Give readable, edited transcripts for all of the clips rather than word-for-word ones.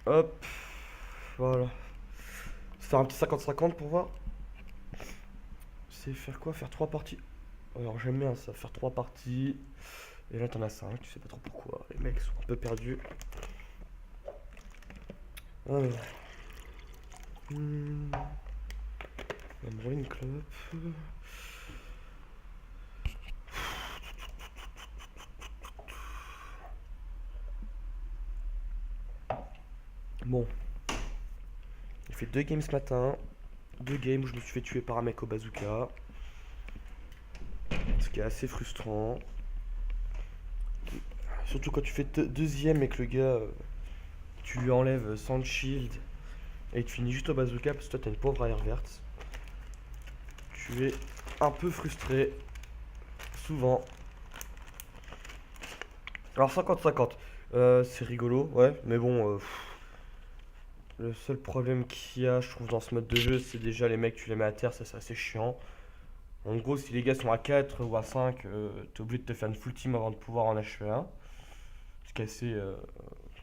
Hop, voilà. Faire un petit 50-50 pour voir. C'est faire quoi? Faire 3 parties. Alors j'aime bien ça, faire 3 parties. Et là t'en as 5, tu sais pas trop pourquoi. Les mecs sont un peu perdus. Alors. On va me rouler une clope. Bon, j'ai fait 2 games ce matin. 2 games où je me suis fait tuer par un mec au bazooka. Ce qui est assez frustrant. Surtout quand tu fais deuxième et que le gars, tu lui enlèves sans shield et tu finis juste au bazooka parce que toi t'as une pauvre arrière verte. Tu es un peu frustré, souvent. Alors 50-50, c'est rigolo, ouais, mais bon, le seul problème qu'il y a, je trouve, dans ce mode de jeu, c'est déjà les mecs, tu les mets à terre, ça c'est assez chiant. En gros, si les gars sont à 4 ou à 5, t'es obligé de te faire une full team avant de pouvoir en achever un. Ce qui est assez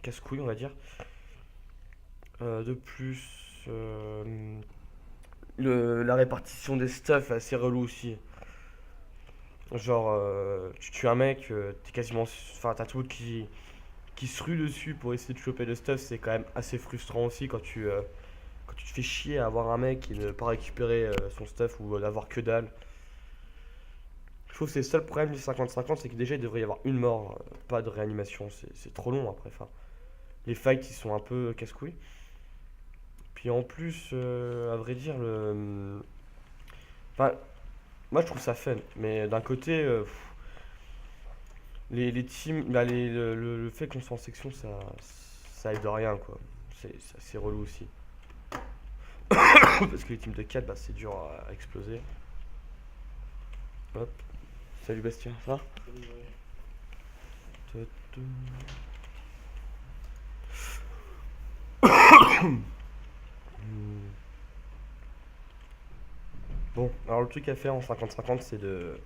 casse-couille, on va dire. De plus, la répartition des stuff est assez relou aussi. Genre, tu tues un mec, t'es quasiment. Enfin, t'as tout le monde qui se rue dessus pour essayer de choper le stuff. C'est quand même assez frustrant aussi quand tu te fais chier à avoir un mec et ne pas récupérer son stuff ou d'avoir que dalle. Je trouve que c'est le seul problème du 50-50, c'est que déjà il devrait y avoir une mort, pas de réanimation. C'est trop long après. Enfin, les fights ils sont un peu casse-couilles. Puis en plus, à vrai dire, enfin, moi je trouve ça fun, mais d'un côté, les teams, bah, le fait qu'on soit en section, ça aide rien quoi. C'est assez relou aussi. Parce que les teams de 4 bah, c'est dur à exploser. Hop. Salut Bastien, ça va? Salut, ouais. Tadam. Hmm. Bon, alors le truc à faire en 50-50, c'est de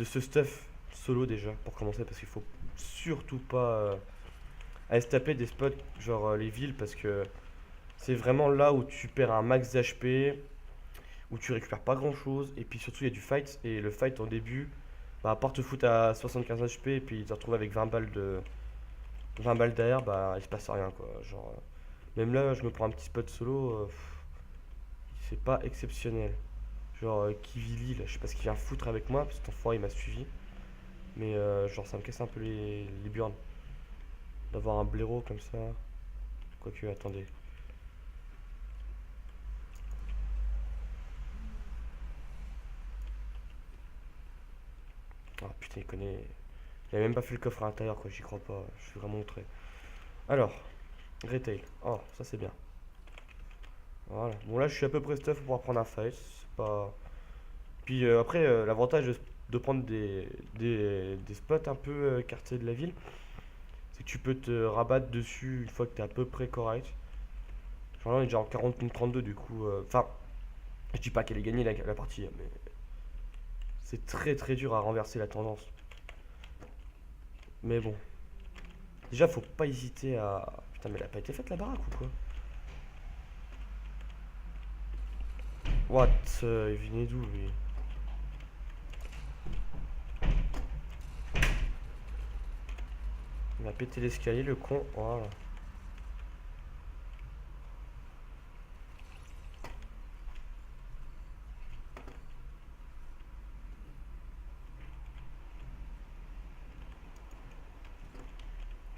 ce stuff solo déjà, pour commencer, parce qu'il faut surtout pas aller se taper des spots genre les villes, parce que c'est vraiment là où tu perds un max d'HP, où tu récupères pas grand chose, et puis surtout il y a du fight, et le fight en début, bah, à part te foutre à 75 HP, et puis te retrouver avec 20 balles derrière, bah il se passe rien quoi. Genre, même là, je me prends un petit spot solo, c'est pas exceptionnel. Genre, Kivili, là, je sais pas ce qu'il vient foutre avec moi, parce que cet enfoiré il m'a suivi. Mais genre, ça me casse un peu les burnes. D'avoir un blaireau comme ça. Quoique, attendez. Ah putain, il connaît. Il a même pas fait le coffre à l'intérieur, quoi, j'y crois pas. Je suis vraiment outré. Alors, retail. Oh, ça c'est bien. Voilà. Bon, là, je suis à peu près stuff pour pouvoir prendre un fight. C'est pas. Puis après, l'avantage de prendre des spots un peu quartier de la ville, c'est que tu peux te rabattre dessus une fois que t'es à peu près correct. Genre là, on est déjà en 40 contre 32, du coup. Enfin, je dis pas qu'elle est gagnée la partie, hein, mais c'est très très dur à renverser la tendance. Mais bon. Déjà, faut pas hésiter à. Putain, mais elle a pas été faite la baraque ou quoi? What? Il venait d'où lui? Il a pété l'escalier, le con. Voilà.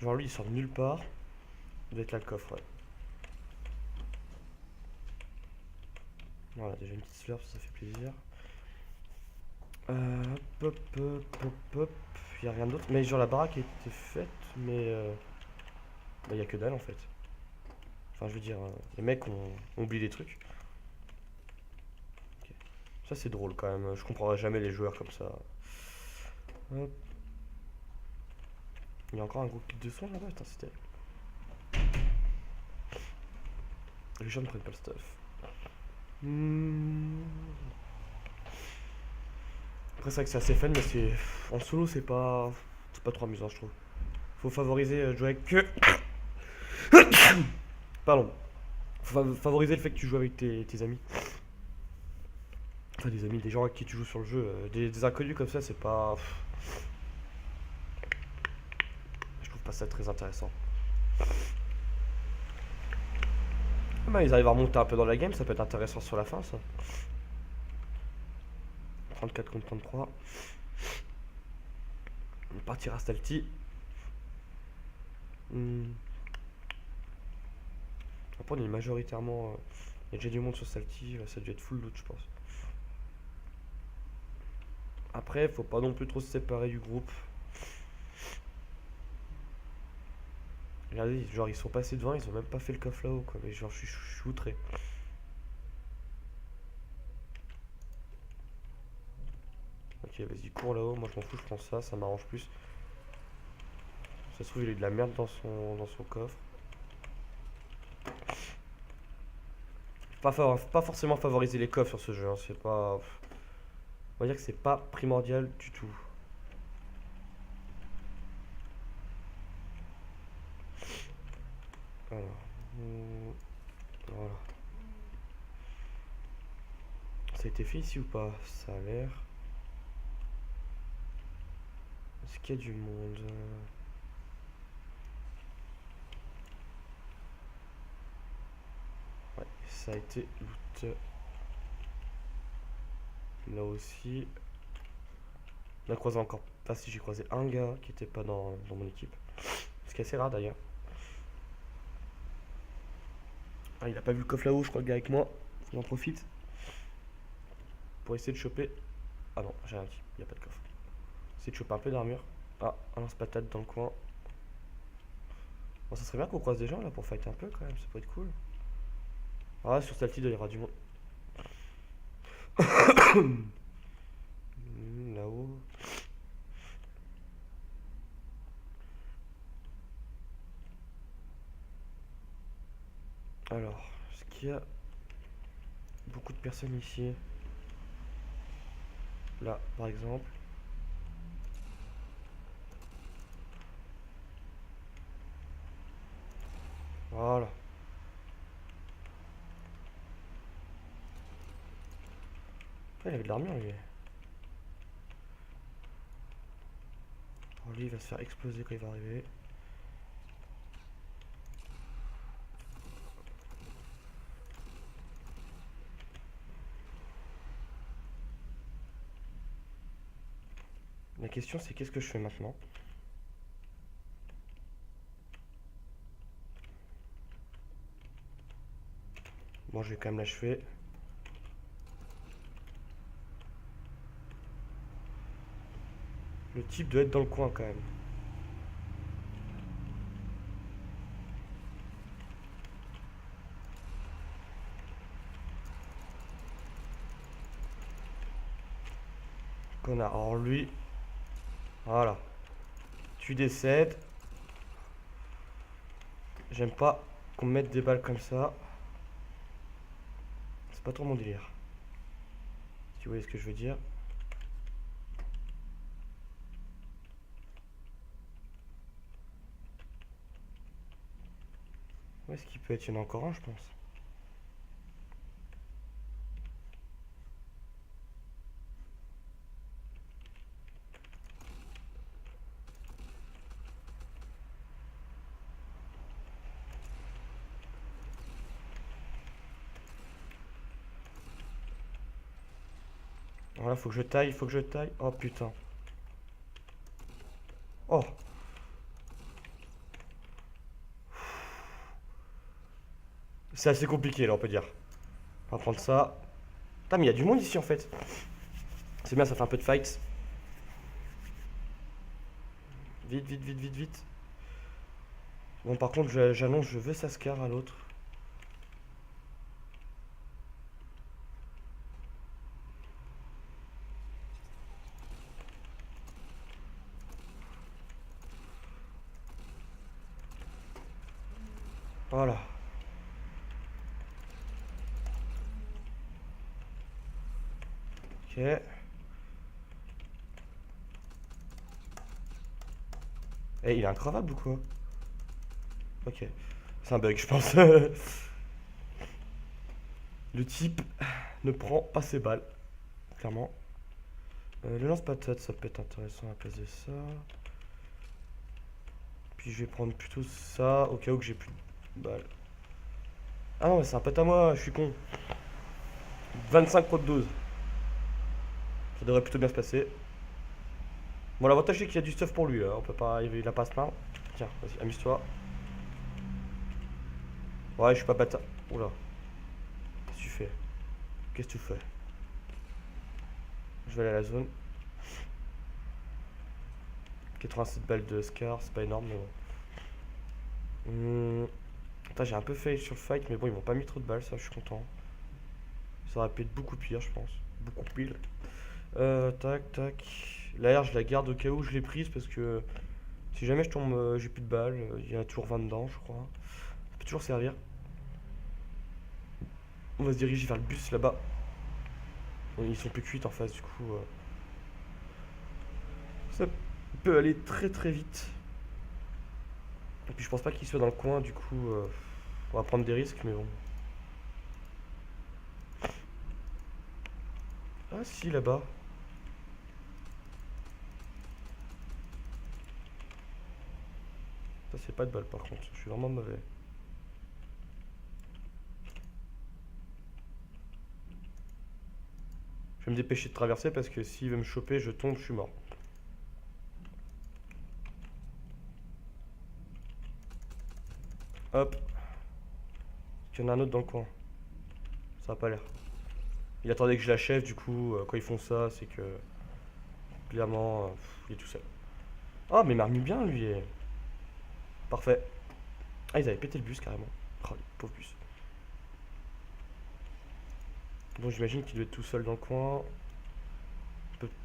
Genre lui, il sort de nulle part. Il doit être là le coffre, ouais. Voilà, déjà une petite slurp, ça fait plaisir. Hop, hop, hop, hop, hop. Y a rien d'autre. Mais genre la baraque était faite, mais bah y a que dalle en fait. Enfin, je veux dire, les mecs ont oublié des trucs. Ok. Ça c'est drôle quand même. Je comprendrai jamais les joueurs comme ça. Hop. Il y a encore un gros kit de soins là-bas. Putain, c'était. Les gens ne prennent pas le stuff. Hmm. Après, c'est vrai que c'est assez fun, mais c'est. En solo, c'est pas. C'est pas trop amusant, je trouve. Faut favoriser jouer avec que Pardon. Faut favoriser le fait que tu joues avec tes amis. Enfin, des amis, des gens avec qui tu joues sur le jeu. Des inconnus comme ça, c'est pas. Je trouve pas ça très intéressant. Ah bah, ils arrivent à remonter un peu dans la game, ça peut être intéressant sur la fin, ça. 34 contre 33. On partira Stalti. Après, on est majoritairement. Il y a déjà du monde sur Stalti, ça a dû être full loot, je pense. Après, faut pas non plus trop se séparer du groupe. Regardez, genre ils sont passés devant, ils ont même pas fait le coffre là-haut quoi. Mais genre je suis outré. Ok, vas-y, cours là-haut. Moi je m'en fous, je prends ça, ça m'arrange plus. Ça se trouve, il a eu de la merde dans son coffre. Pas forcément favoriser les coffres sur ce jeu, hein, c'est pas. On va dire que c'est pas primordial du tout. Alors, voilà. Ça a été fait ici ou pas? Ça a l'air. Est-ce qu'il y a du monde? Ouais, ça a été loot. Là aussi. On a croisé encore. Pas si j'ai croisé un gars qui était pas dans mon équipe. Ce qui est assez rare d'ailleurs. Ah, il a pas vu le coffre là-haut, je crois, le gars avec moi. Il en profite. Pour essayer de choper. Ah non, j'ai rien dit, il n'y a pas de coffre. Essayer de choper un peu d'armure. Ah, un lance-patate dans le coin. Bon, ça serait bien qu'on croise des gens là pour fighter un peu quand même, ça pourrait être cool. Ah, sur Stalti, il y aura du monde. Là-haut. Alors, est-ce qu'il y a beaucoup de personnes ici? Là, par exemple. Voilà. Ah, il avait de l'armure lui. Alors, lui, il va se faire exploser quand il va arriver. La question, c'est qu'est-ce que je fais maintenant? Bon, je vais quand même l'achever. Le type doit être dans le coin quand même. Connard. Alors lui, voilà. Tu décèdes. J'aime pas qu'on me mette des balles comme ça. C'est pas trop mon délire. Si vous voyez ce que je veux dire. Où est-ce qu'il peut être? Il y en a encore un, je pense. Voilà, faut que je taille, faut que je taille. Oh putain. Oh. C'est assez compliqué là, on peut dire. On va prendre ça. Putain, mais il y a du monde ici en fait. C'est bien, ça fait un peu de fight. Vite, vite, vite, vite, vite. Bon, par contre, j'annonce, je veux Sascar à l'autre. Voilà. Ok. Eh, il est increvable ou quoi? Ok. C'est un bug, je pense. Le type ne prend pas ses balles, clairement. Le lance-patate, ça peut être intéressant à la place de ça. Puis je vais prendre plutôt ça, au cas où que j'ai plus de balles. Ah non, mais c'est un pote à moi, je suis con. 25 pro de 12. Ça devrait plutôt bien se passer. Bon, l'avantage c'est qu'il y a du stuff pour lui, là. On peut pas, il a pas à se plaindre. Tiens, vas-y, amuse-toi. Ouais, je suis pas bâtard. Oula. Qu'est-ce que tu fais? Qu'est-ce que tu fais? Je vais aller à la zone. 87 balles de Scar, c'est pas énorme, mais bon. Putain, j'ai un peu fail sur le fight, mais bon, ils m'ont pas mis trop de balles, ça, je suis content. Ça aurait pu être beaucoup pire, je pense. Beaucoup pire. Tac, tac. L'air, je la garde au cas où je l'ai prise parce que si jamais je tombe, j'ai plus de balles, il y en a toujours 20 dedans, je crois. Ça peut toujours servir. On va se diriger vers le bus là-bas. Bon, ils sont plus cuits en face, du coup. Ça peut aller très très vite. Et puis je pense pas qu'ils soient dans le coin, du coup, on va prendre des risques, mais bon. Ah si, là-bas. Ça c'est pas de balle par contre, je suis vraiment mauvais. Je vais me dépêcher de traverser parce que s'il veut me choper, je tombe, je suis mort. Hop. Il y en a un autre dans le coin. Ça a pas l'air. Il attendait que je l'achève, du coup, quand ils font ça, c'est que clairement, il est tout seul. Ah, mais il m'a remis bien lui. Parfait. Ah, ils avaient pété le bus carrément. Oh, le pauvre bus. Bon, j'imagine qu'il doit être tout seul dans le coin.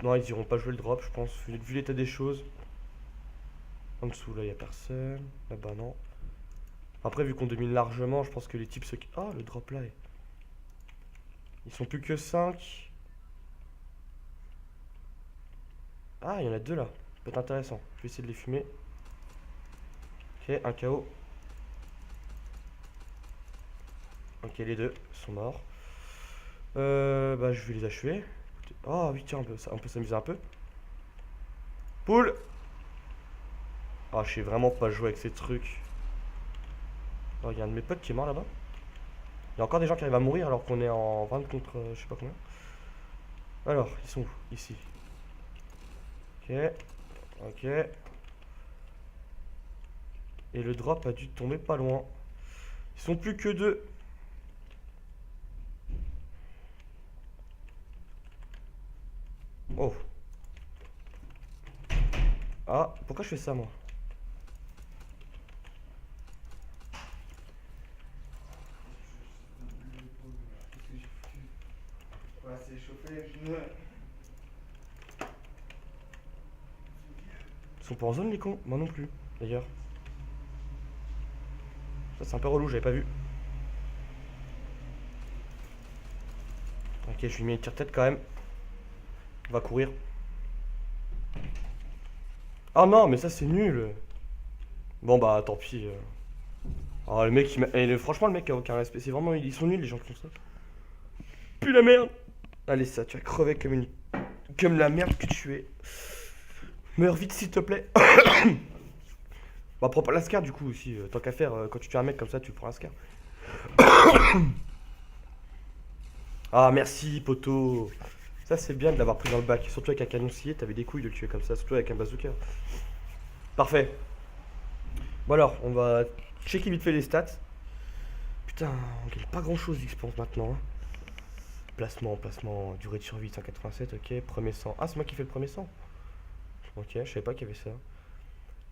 Non, ils iront pas jouer le drop, je pense, vu l'état des choses. En dessous, là, il y a personne. Là-bas, non. Après, vu qu'on domine largement, je pense que les types se. Ah, le drop là. Ils sont plus que 5. Ah, il y en a deux là. Ça peut être intéressant. Je vais essayer de les fumer. Ok, un KO. Ok, les deux sont morts. Bah, je vais les achever. Oh oui, tiens, on peut s'amuser un peu. Poule. Ah, je sais vraiment pas jouer avec ces trucs. Oh, il y a un de mes potes qui est mort là-bas. Il y a encore des gens qui arrivent à mourir alors qu'on est en 20 contre je sais pas combien. Alors, ils sont où? Ici. Ok. Ok. Et le drop a dû tomber pas loin. Ils sont plus que deux. Oh. Ah, pourquoi je fais ça moi? Ouais, c'est chauffé, Ils sont pas en zone les cons? Moi non plus, d'ailleurs. Ça c'est un peu relou, j'avais pas vu. Ok, je lui mets une tire-tête quand même. On va courir. Ah non, mais ça c'est nul. Bon bah tant pis. Oh le mec, franchement le mec a aucun respect. C'est vraiment, ils sont nuls les gens qui font ça. Pue la merde. Allez ça, tu vas crever comme la merde que tu es. Meurs vite s'il te plaît. Bah prends pas la scar du coup aussi. Tant qu'à faire, quand tu tues un mec comme ça, tu prends la scar. Ah merci poto. Ça c'est bien de l'avoir pris dans le bac. Surtout avec un canon scié, t'avais des couilles de le tuer comme ça. Surtout avec un bazooka. Parfait. Bon alors, on va checker vite fait les stats. Putain, on gagne pas grand chose je pense maintenant. Hein. Placement, durée de survie 187, ok. Premier sang. Ah, c'est moi qui fais le premier sang. Ok, je savais pas qu'il y avait ça.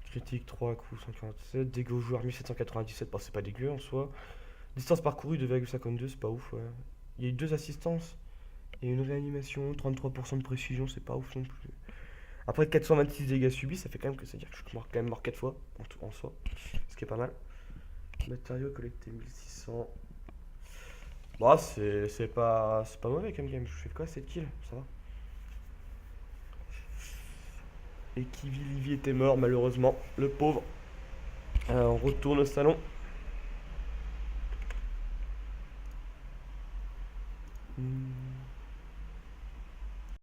Critique 3 coups 147. Dégâts au joueur 1797. Bon, c'est pas dégueu en soi. Distance parcourue 2,52, c'est pas ouf. Ouais. Il y a eu 2 assistances et une réanimation. 33% de précision, c'est pas ouf non plus. Après 426 dégâts subis, ça fait quand même que c'est-à-dire que je suis quand même mort 4 fois en soi. Ce qui est pas mal. Matériaux collectés 1600. Bah, c'est pas mauvais comme game. Je fais quoi 7 kills, ça va. Et Kivy Livy était mort malheureusement, le pauvre. On retourne au salon.